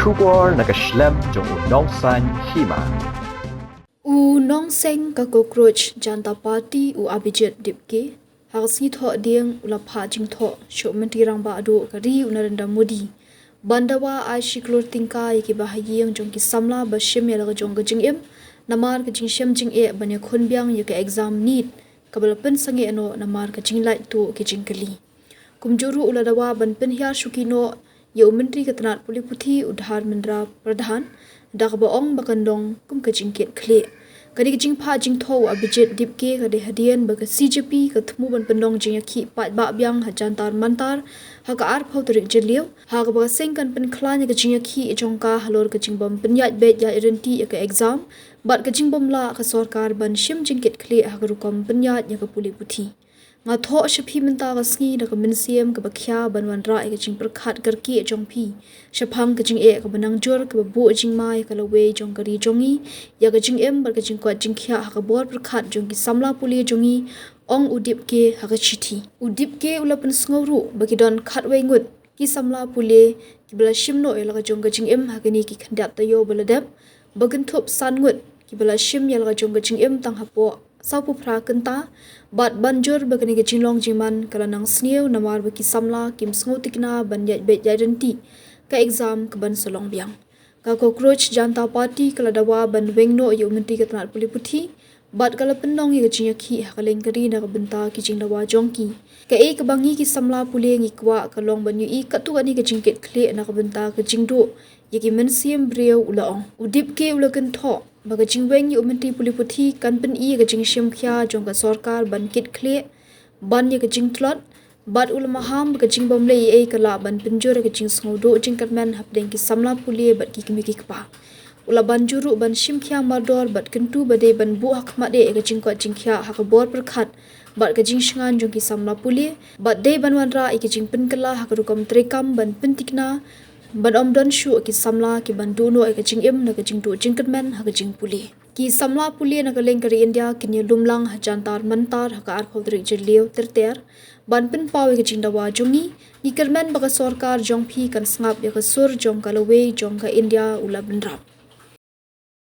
Shubor nakaslem jong unongsan Hima. Nongseng ka cockroach janta party abijat dipke harsi tho ding ulapha jing tho shomenti rang ba do kari unarenda modi bandawa Klur tingka yaki bahayeng jong ki samla ba shim yala jong jing em namar ka jing shem jing e banya khon byang yaka exam need kabal pen sange no namar ka jing light to ki jing kali kumjuru uladawa ban pen hya shukino yo menteri ketenat puliputhi udhar mendra pradhan dagba ong bakandong kum ka jing ket khle kadi jing pha jing tho abijit dipke kadi hadian baga CJP ka thmu ban pendong jing yakhi pat ba byang hajantar mantar ha ka ar phau trik jeliu ha ka ba seng kan pen khlan ka jing yakhi jongka halor ka jing bam penyat bet ya irenti ka exam bat ka jing bam la ka sarkar ban shim jing ket khle ha ka rukom penyat ya ka puli puthi nga tho shaphi menta ka sngi da ka minsiam ka bakhya banwan ra ka jing prakhat karki jong phi shaphang ka jing e ka banang jor ka bu jing mai ka lawe jong kari jongi ya ka jing em bar ka jing ko jing khya ha ka bor prakhat jong ki samla puli jongi ong udip ke ha ka chithi udip ke ulapan sngoru baki don khatwe ngut ki samla puli ki bala shimno ela ka jong ka jing em ha ka ni ki khandap tayo baladap bagan thop san ngut ki bala shim yal ka jong ka jing em tang hapo sau pu phra kanta bat banjur bagani ke jinglong jiman kala nang snieu namar baki samla kim sngo tikna ban yat bet identity ka exam ka ban solong biang ka cockroach janta party kala dawa ban wengno yu menti ka tanat puliputhi bat kala pendong ye jing yakhi hakaleng kari na ka benta ki jing dawa jongki ka e ka bangi ki samla pule ngi kwa ka long ban yu i ka tu ani ka jing ket khle na ka benta ka jing do ye ki mensiam breu ulaong udip ke ulakan tho baga jingweng yu menti puliputhi kan pen i ga jing shim khya jong ka sarkar ban kit khle ban ye ga jing tlot bat ul maham ga jing bom le e kala ban pinjor ga jing sngo do jing katman hapdeng ki samla pulie bat ki kimi ki pa ula ban juru ban shim khya mardor bat kentu bade ban bu hakma de ga jing ko jing khya ha ka bor prakhat bat ga jing shangan jong ki samla pulie bat de ban wan ra i ki jing pen kala ha ka rukom trekam ban pentikna ban omdon shu ki samla ki bandu no ka jing em na ka jing do jing katman ha ka jing puli ki samla puli na ka leng kari india ki lumlang ha jantar mantar ha ka ar khodri jeliu terter ban pen paw ka jing dawa jungi ni katman ba ka sarkar jong phi kan snap ya ka sur jong ka lawe jong ka india ula benrap